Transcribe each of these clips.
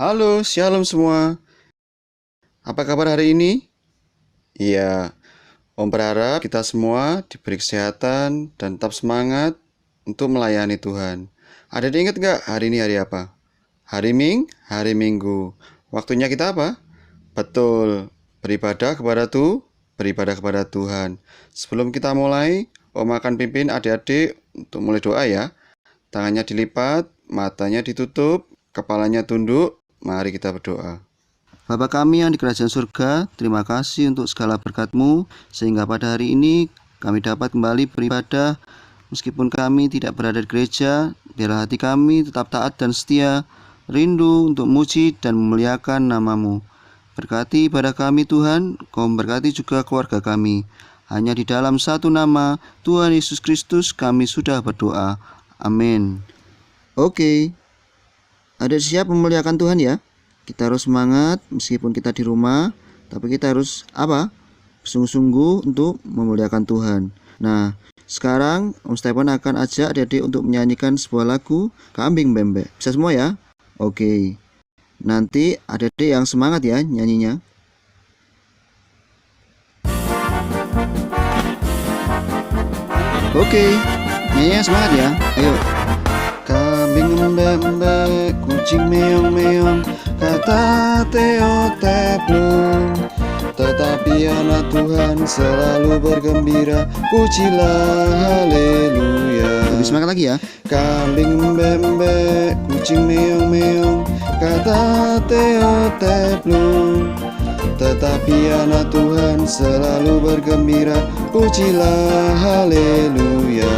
Halo, shalom semua. Apa kabar hari ini? Iya, Om berharap kita semua diberi kesehatan dan tetap semangat untuk melayani Tuhan. Ada yang ingat nggak hari ini hari apa? Hari Minggu. Waktunya kita apa? Betul, beribadah kepada Tuhan. Sebelum kita mulai, Om akan pimpin adik-adik untuk mulai doa ya. Tangannya dilipat, matanya ditutup, kepalanya tunduk. Mari kita berdoa. Bapa kami yang di kerajaan surga, terima kasih untuk segala berkat-Mu, sehingga pada hari ini kami dapat kembali beribadah. Meskipun kami tidak berada di gereja, biarlah hati kami tetap taat dan setia, rindu untuk muji dan memuliakan nama-Mu. Berkati ibadah kami Tuhan, Kau memberkati juga keluarga kami. Hanya di dalam satu nama, Tuhan Yesus Kristus, kami sudah berdoa. Amin. Oke, ada siap memuliakan Tuhan ya? Kita harus semangat meskipun kita di rumah, tapi kita harus apa? Sungguh-sungguh untuk memuliakan Tuhan. Nah, sekarang Om Stephen akan ajak adik-adik untuk menyanyikan sebuah lagu Kambing Bembek. Bisa semua ya? Oke. Nanti adik-adik yang semangat ya nyanyinya. Oke, nyanyinya semangat ya. Ayo. Kambing bembek, kucing meong-meong, kata Theo teplung. Tetapi anak Tuhan selalu bergembira, pujilah haleluya. Lebih semangat lagi ya. Kambing bembek, kucing meong-meong, kata Theo teplung. Tetapi anak Tuhan selalu bergembira, pujilah haleluya.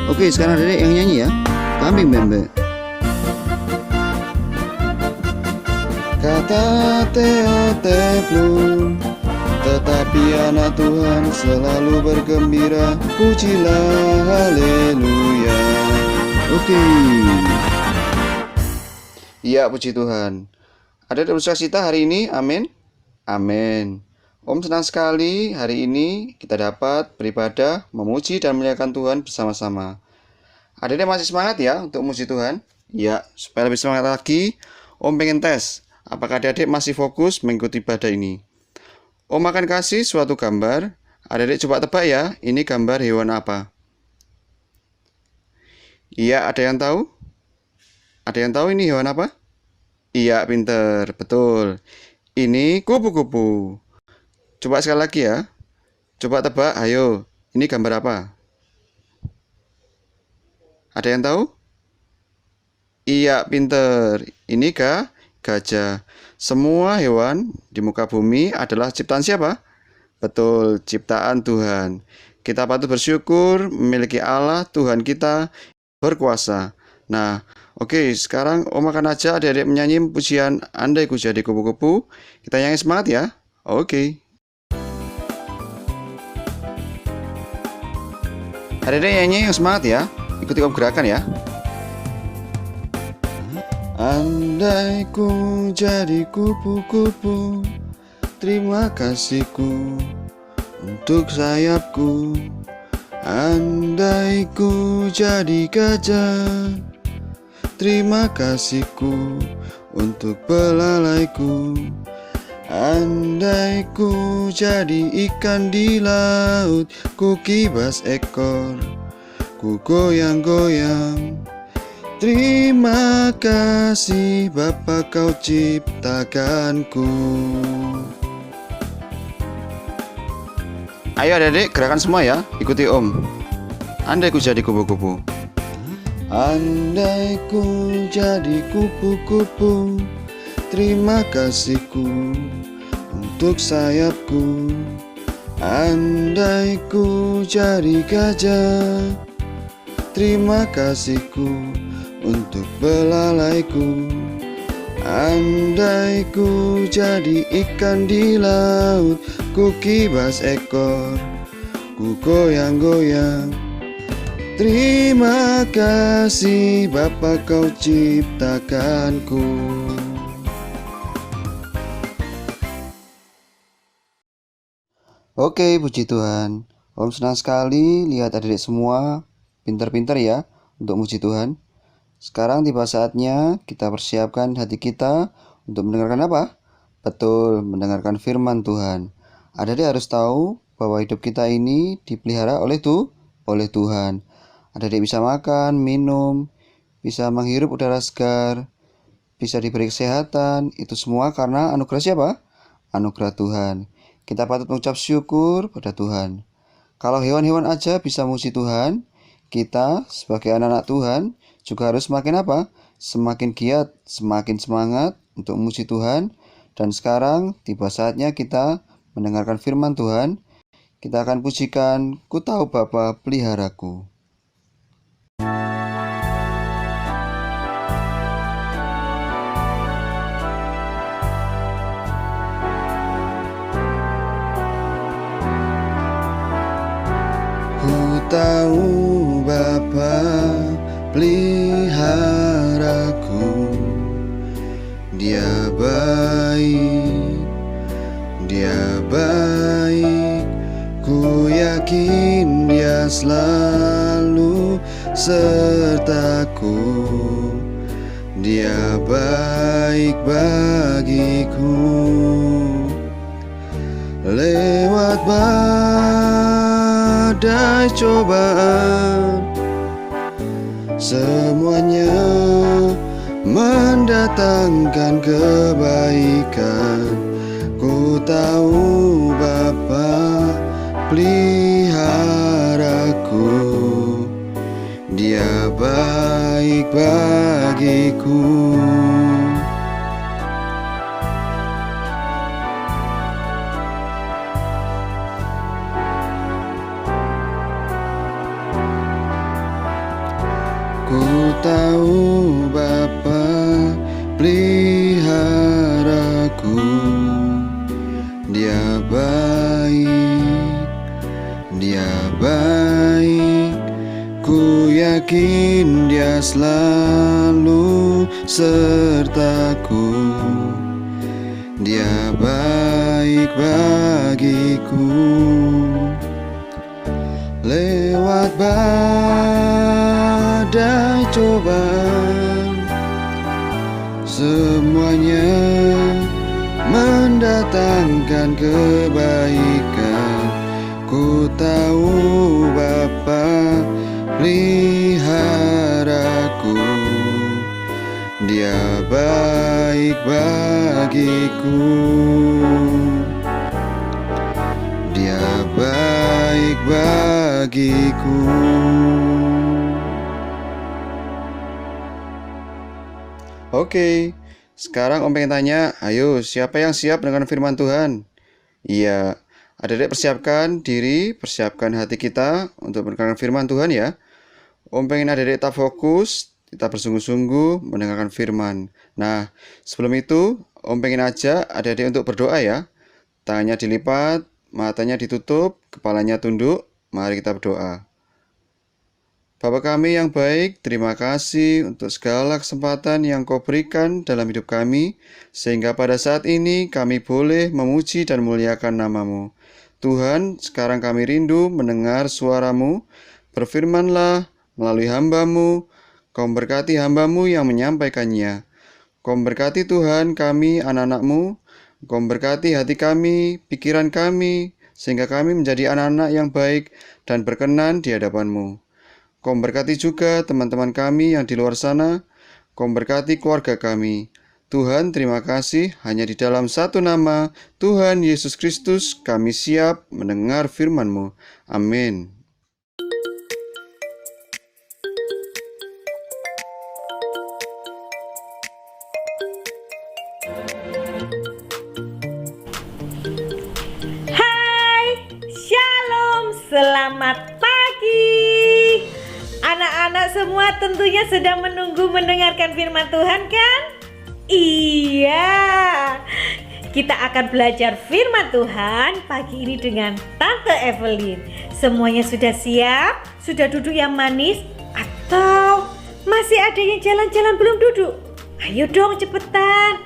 Oke, sekarang Dedek yang nyanyi ya. Kambing bembek. Kata Theo teplung, tetapi anak Tuhan selalu bergembira, pujilah haleluya. Oke. Iya, puji Tuhan. Ada bersuka-cita hari ini? Amin. Amin. Om senang sekali hari ini kita dapat beribadah, memuji dan memuliakan Tuhan bersama-sama. Adik-adik masih semangat ya untuk memuji Tuhan? Ya, supaya lebih semangat lagi, Om pengen tes. Apakah adik-adik masih fokus mengikuti ibadah ini? Om akan kasih suatu gambar. Adik-adik coba tebak ya, ini gambar hewan apa? Iya, ada yang tahu? Ada yang tahu ini hewan apa? Iya, pinter, betul. Ini kupu-kupu. Coba sekali lagi ya. Coba tebak, ayo. Ini gambar apa? Ada yang tahu? Iya, pinter. Ini gajah. Semua hewan di muka bumi adalah ciptaan siapa? Betul, ciptaan Tuhan. Kita patut bersyukur memiliki Allah, Tuhan kita, berkuasa. Nah, oke, sekarang Om akan ajak adik-adik menyanyi pujian Andai Ku Jadi Kupu-Kupu. Kita nyanyi semangat ya. Oke. Adik-adik nyanyi yang semangat ya. Ikuti Om gerakan ya. Andai ku jadi kupu-kupu, terima kasihku untuk sayapku. Andai ku jadi gajah, terima kasihku untuk belalaiku. Andai ku jadi ikan di laut, ku kibas ekor, ku goyang-goyang. Terima kasih Bapa Kau ciptakanku. Ayo adik-adik gerakan semua ya, ikuti Om. Andai ku jadi kupu-kupu. Andai ku jadi kupu-kupu, terima kasihku untuk sayapku. Andai ku jadi gajah, terima kasihku untuk belalaiku. Andai ku jadi ikan di laut, ku kibas ekor, ku goyang-goyang. Terima kasih Bapa Kau ciptakanku. Oke, puji Tuhan. Om senang sekali lihat adik-adik semua pintar-pintar ya untuk muji Tuhan. Sekarang tiba saatnya kita persiapkan hati kita untuk mendengarkan apa? Betul, mendengarkan firman Tuhan. Adik-adik harus tahu bahwa hidup kita ini dipelihara oleh Tuhan. Adik-adik bisa makan, minum, bisa menghirup udara segar, bisa diberi kesehatan. Itu semua karena anugerah siapa? Anugerah Tuhan. Kita patut mengucap syukur pada Tuhan. Kalau hewan-hewan aja bisa muji Tuhan, kita sebagai anak-anak Tuhan juga harus semakin apa? Semakin giat, semakin semangat untuk memuji Tuhan. Dan sekarang tiba saatnya kita mendengarkan firman Tuhan. Kita akan pujikan, Ku tahu Bapa peliharaku. Ku tahu Bapa peliharaku, Dia baik, ku yakin Dia selalu sertaku. Dia baik bagiku. Lewat badai cobaan, semuanya mendatangkan kebaikan. Ku tahu Bapa peliharaku, Dia baik bagiku. Ku tahu Bapa peliharaku, Dia baik, ku yakin Dia selalu sertaku. Dia baik bagiku. Lewat badai cobaan, semuanya mendatangkan kebaikan. Ku tahu Bapa peliharaku, Dia baik bagiku. Dia baik bagiku. Oke, sekarang Om pengen tanya, ayo siapa yang siap dengan firman Tuhan? Iya, adik-adik persiapkan diri, persiapkan hati kita untuk mendengarkan firman Tuhan ya. Om pengen adik-adik tetap fokus, kita bersungguh-sungguh mendengarkan firman. Nah, sebelum itu, Om pengen ajak adik-adik untuk berdoa ya. Tangannya dilipat, matanya ditutup, kepalanya tunduk. Mari kita berdoa. Bapa kami yang baik, terima kasih untuk segala kesempatan yang Kau berikan dalam hidup kami, sehingga pada saat ini kami boleh memuji dan memuliakan nama-Mu. Tuhan, sekarang kami rindu mendengar suara-Mu, berfirmanlah melalui hamba-Mu, Kau berkati hamba-Mu yang menyampaikannya. Kau berkati Tuhan kami anak-anak-Mu, Kau berkati hati kami, pikiran kami, sehingga kami menjadi anak-anak yang baik dan berkenan di hadapan-Mu. Kau berkati juga teman-teman kami yang di luar sana. Kau berkati keluarga kami. Tuhan, terima kasih hanya di dalam satu nama, Tuhan Yesus Kristus, kami siap mendengar firman-Mu. Amin. Hai, Shalom, selamat pagi. Anak-anak semua tentunya sedang menunggu mendengarkan firman Tuhan kan? Iya. Kita akan belajar firman Tuhan pagi ini dengan Tante Evelyn. Semuanya sudah siap? Sudah duduk yang manis? Atau masih ada yang jalan-jalan belum duduk? Ayo dong cepetan.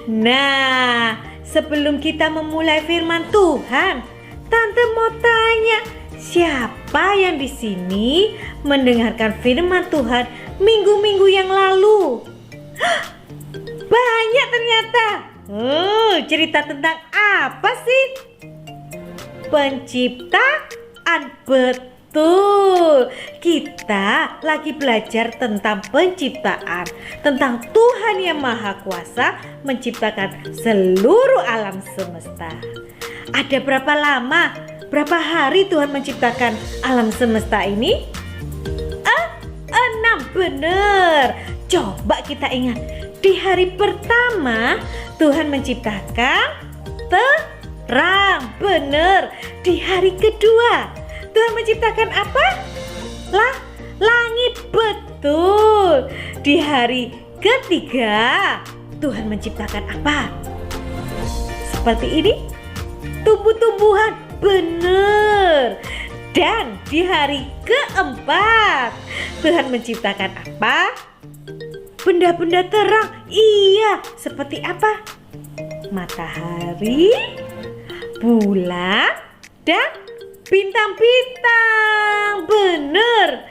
Nah, sebelum kita memulai firman Tuhan, Tante mau tanya, siapa Siapa yang di sini mendengarkan firman Tuhan minggu-minggu yang lalu? Banyak ternyata. Cerita tentang apa sih? Penciptaan, betul. Kita lagi belajar tentang penciptaan, tentang Tuhan yang Maha Kuasa menciptakan seluruh alam semesta. Ada berapa lama, berapa hari Tuhan menciptakan alam semesta ini? 6, bener. Coba kita ingat, di hari pertama Tuhan menciptakan terang, bener. Di hari kedua Tuhan menciptakan apa? Langit, betul. Di hari ketiga Tuhan menciptakan apa? Seperti ini, tumbuh-tumbuhan, bener. Dan di hari keempat Tuhan menciptakan apa? Benda-benda terang. Iya, seperti apa? Matahari, bulan, dan bintang-bintang, bener.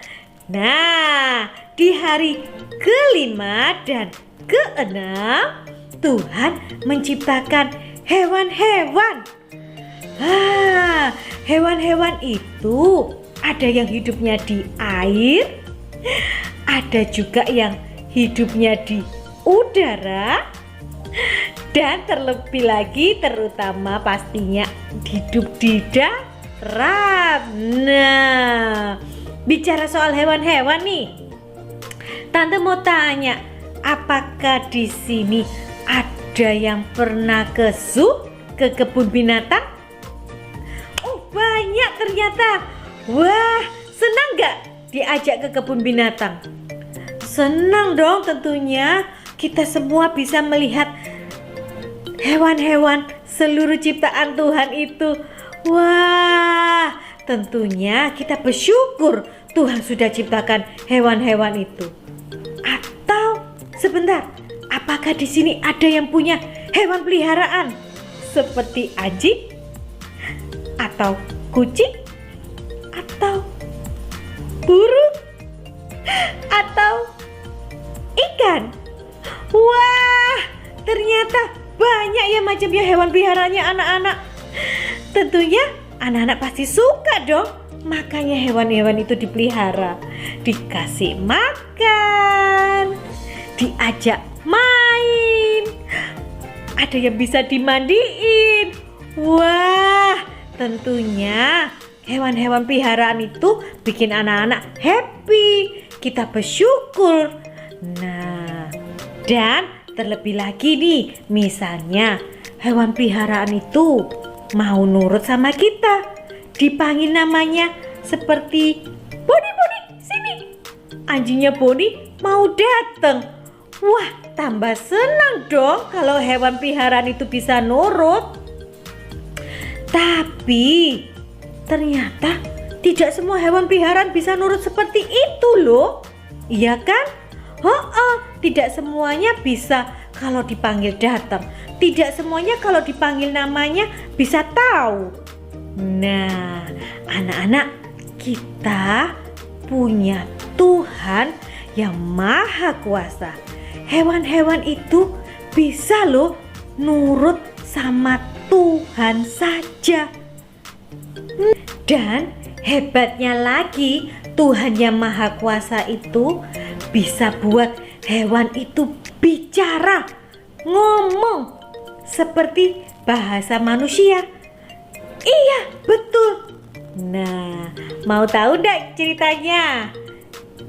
Nah, di hari kelima dan keenam Tuhan menciptakan hewan-hewan. Hewan-hewan itu ada yang hidupnya di air, ada juga yang hidupnya di udara, dan terlebih lagi terutama pastinya hidup di darat. Nah, bicara soal hewan-hewan nih, Tante mau tanya, apakah di sini ada yang pernah ke zoo, ke kebun binatang? Oh, banyak ternyata. Wah, senang gak diajak ke kebun binatang? Senang dong tentunya. Kita semua bisa melihat hewan-hewan seluruh ciptaan Tuhan itu. Wah, tentunya kita bersyukur Tuhan sudah ciptakan hewan-hewan itu. Atau sebentar, apakah di sini ada yang punya hewan peliharaan seperti anjing atau kucing atau burung atau ikan? Wah, ternyata banyak ya macamnya hewan peliharaannya anak-anak. Tentunya anak-anak pasti suka dong. Makanya hewan-hewan itu dipelihara, dikasih makan, diajak main, ada yang bisa dimandiin. Wah, tentunya hewan-hewan peliharaan itu bikin anak-anak happy. Kita bersyukur. Nah, dan terlebih lagi nih, misalnya hewan peliharaan itu mau nurut sama kita, dipanggil namanya seperti Boni, sini. Anjingnya Boni mau datang. Wah, tambah senang dong kalau hewan peliharaan itu bisa nurut. Tapi ternyata tidak semua hewan peliharaan bisa nurut seperti itu loh. Iya kan? Tidak semuanya bisa kalau dipanggil datang. Tidak semuanya kalau dipanggil namanya bisa tahu. Nah, anak-anak, kita punya Tuhan yang Maha Kuasa. Hewan-hewan itu bisa loh nurut sama Tuhan saja. Dan hebatnya lagi, Tuhan yang Maha Kuasa itu bisa buat hewan itu bicara, ngomong seperti bahasa manusia. Iya, betul. Nah, mau tahu enggak ceritanya?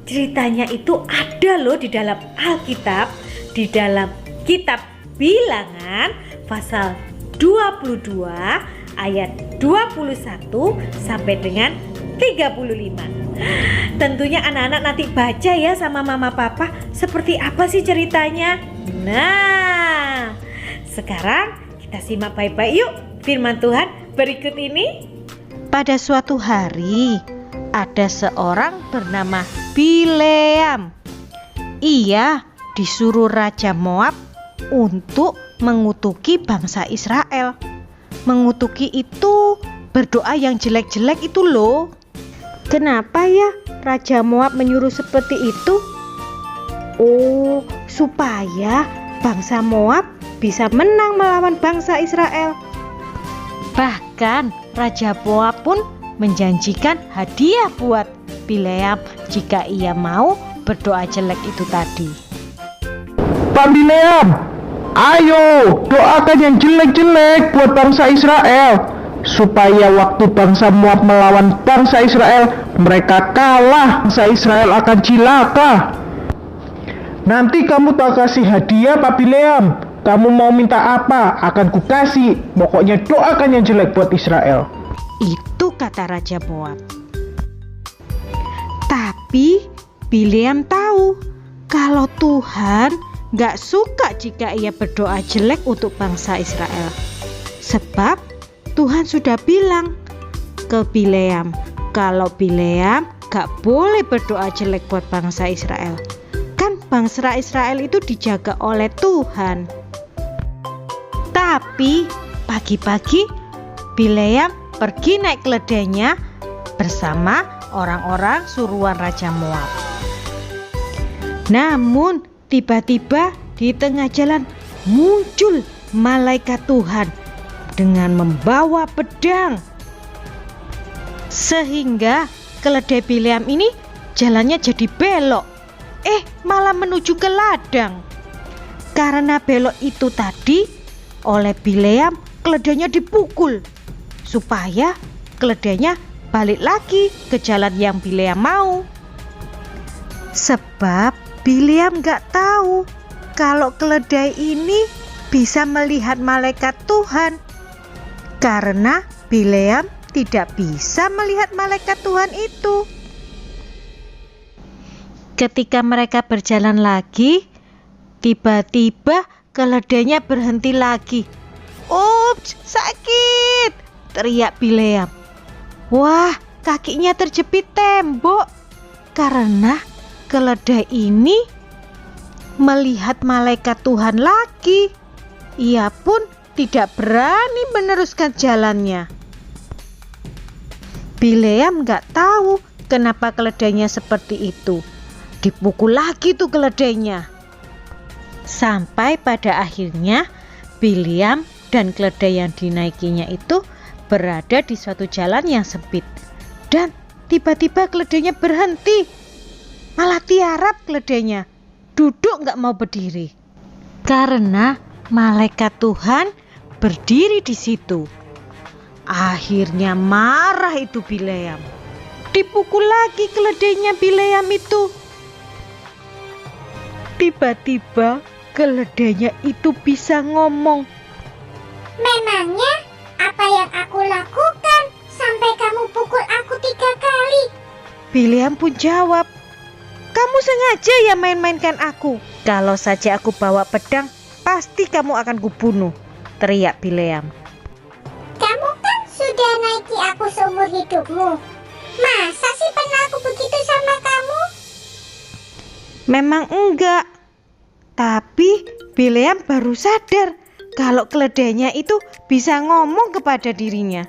Ceritanya itu ada loh di dalam Alkitab, di dalam kitab Bilangan pasal 22 ayat 21 sampai dengan 35. Tentunya anak-anak nanti baca ya sama mama papa seperti apa sih ceritanya. Nah, sekarang kita simak baik-baik yuk firman Tuhan berikut ini. Pada suatu hari ada seorang bernama Bileam. Ia disuruh Raja Moab untuk mengutuki bangsa Israel. Mengutuki itu berdoa yang jelek-jelek itu loh. Kenapa ya Raja Moab menyuruh seperti itu? Oh, supaya bangsa Moab bisa menang melawan bangsa Israel. Bahkan Raja Moab pun menjanjikan hadiah buat Bileam jika ia mau berdoa jelek itu tadi. Pak Bileam, ayo doakan yang jelek-jelek buat bangsa Israel, supaya waktu bangsa Moab melawan bangsa Israel, mereka kalah, bangsa Israel akan cilaka. Nanti kamu tak kasih hadiah Pak Bileam. Kamu mau minta apa? Akan kukasih. Pokoknya doakan yang jelek buat Israel. Itu kata Raja Moab. Tapi Bileam tahu kalau Tuhan gak suka jika ia berdoa jelek untuk bangsa Israel. Sebab Tuhan sudah bilang ke Bileam kalau Bileam gak boleh berdoa jelek buat bangsa Israel. Kan bangsa Israel itu dijaga oleh Tuhan. Tapi pagi-pagi Bileam pergi naik keledainya bersama orang-orang suruhan Raja Moab. Namun tiba-tiba di tengah jalan muncul malaikat Tuhan dengan membawa pedang. Sehingga keledai Bileam ini jalannya jadi belok. Malah menuju ke ladang. Karena belok itu tadi, oleh Bileam keledainya dipukul supaya keledainya balik lagi ke jalan yang Bileam mau. Sebab Bileam gak tahu kalau keledai ini bisa melihat malaikat Tuhan. Karena Bileam tidak bisa melihat malaikat Tuhan itu. Ketika mereka berjalan lagi, tiba-tiba keledainya berhenti lagi. "Ups, sakit!" teriak Bileam. Wah, kakinya terjepit tembok karena keledai ini melihat malaikat Tuhan lagi. Ia pun tidak berani meneruskan jalannya. Bileam gak tahu kenapa keledainya seperti itu. Dipukul lagi tuh keledainya. Sampai pada akhirnya Bileam dan keledai yang dinaikinya itu berada di suatu jalan yang sempit. Dan tiba-tiba keledainya berhenti. Malah tiarap keledainya. Duduk gak mau berdiri. Karena malaikat Tuhan berdiri di situ. Akhirnya marah itu Bileam. Dipukul lagi keledainya Bileam itu. Tiba-tiba keledainya itu bisa ngomong. "Memangnya apa yang aku lakukan sampai kamu pukul aku 3 kali?" Bileam pun jawab, "Kamu sengaja ya main-mainkan aku. Kalau saja aku bawa pedang, pasti kamu akan kubunuh," teriak Bileam. "Kamu kan sudah naiki aku seumur hidupmu. Masa sih pernah aku begitu sama kamu?" Memang enggak. Tapi Bileam baru sadar kalau keledainya itu bisa ngomong kepada dirinya.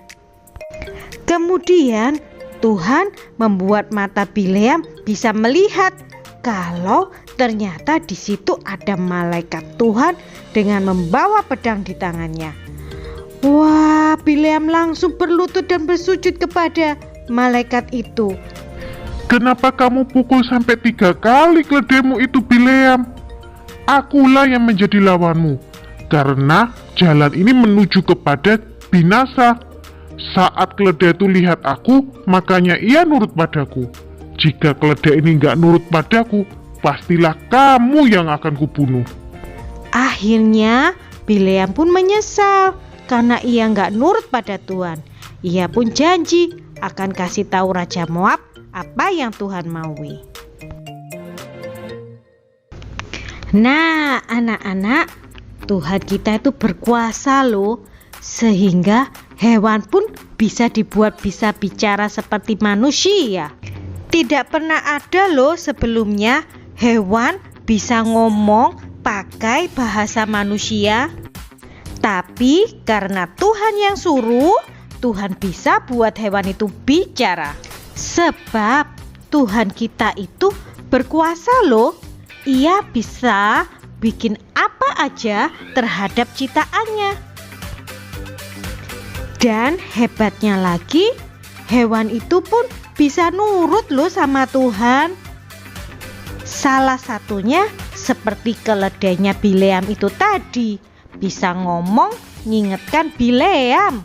Kemudian Tuhan membuat mata Bileam bisa melihat kalau ternyata di situ ada malaikat Tuhan dengan membawa pedang di tangannya. Wah, Bileam langsung berlutut dan bersujud kepada malaikat itu. Kenapa kamu pukul sampai 3 kali keledaimu itu, Bileam? Akulah yang menjadi lawanmu, karena jalan ini menuju kepada binasa. Saat keledai itu lihat aku, makanya ia nurut padaku. Jika keledai ini nggak nurut padaku, pastilah kamu yang akan kubunuh. Akhirnya Bileam pun menyesal karena ia nggak nurut pada Tuhan. Ia pun janji akan kasih tahu Raja Moab apa yang Tuhan maui. Nah, anak-anak, Tuhan kita itu berkuasa loh, sehingga hewan pun bisa dibuat bisa bicara seperti manusia. Tidak pernah ada loh sebelumnya hewan bisa ngomong pakai bahasa manusia. Tapi karena Tuhan yang suruh, Tuhan bisa buat hewan itu bicara. Sebab Tuhan kita itu berkuasa loh. Ia bisa bikin apa aja terhadap ciptaannya. Dan hebatnya lagi, hewan itu pun bisa nurut loh sama Tuhan. Salah satunya seperti keledainya Bileam itu tadi, bisa ngomong ngingetkan Bileam.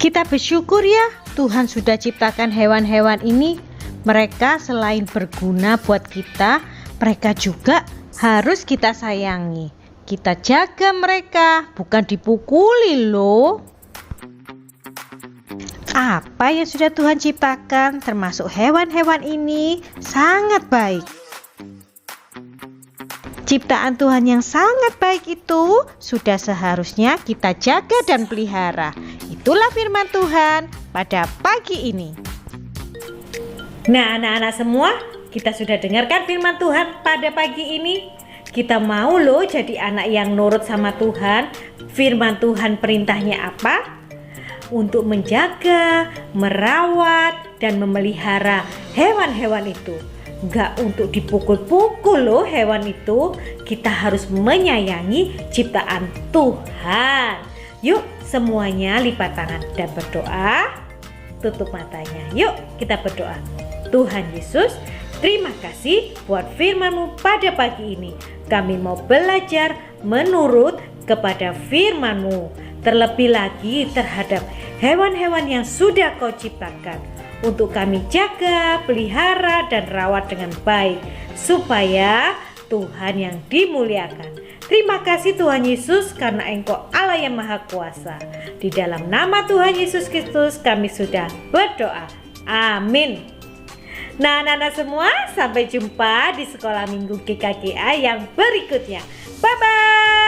Kita bersyukur ya, Tuhan sudah ciptakan hewan-hewan ini. Mereka selain berguna buat kita, mereka juga harus kita sayangi. Kita jaga mereka, bukan dipukuli loh. Apa yang sudah Tuhan ciptakan, termasuk hewan-hewan ini, sangat baik. Ciptaan Tuhan yang sangat baik itu sudah seharusnya kita jaga dan pelihara. Itulah firman Tuhan pada pagi ini. Nah, anak-anak semua, kita sudah dengarkan firman Tuhan pada pagi ini. Kita mau loh jadi anak yang nurut sama Tuhan. Firman Tuhan perintahnya apa? Untuk menjaga, merawat, dan memelihara hewan-hewan itu. Gak untuk dipukul-pukul loh hewan itu. Kita harus menyayangi ciptaan Tuhan. Yuk semuanya lipat tangan dan berdoa. Tutup matanya. Yuk kita berdoa. Tuhan Yesus, terima kasih buat firman-Mu pada pagi ini. Kami mau belajar menurut kepada firman-Mu. Terlebih lagi terhadap hewan-hewan yang sudah Kau ciptakan. Untuk kami jaga, pelihara, dan rawat dengan baik. Supaya Tuhan yang dimuliakan. Terima kasih Tuhan Yesus karena Engkau Allah yang Maha Kuasa. Di dalam nama Tuhan Yesus Kristus kami sudah berdoa. Amin. Nah anak-anak semua, sampai jumpa di sekolah minggu GKGA yang berikutnya. Bye-bye.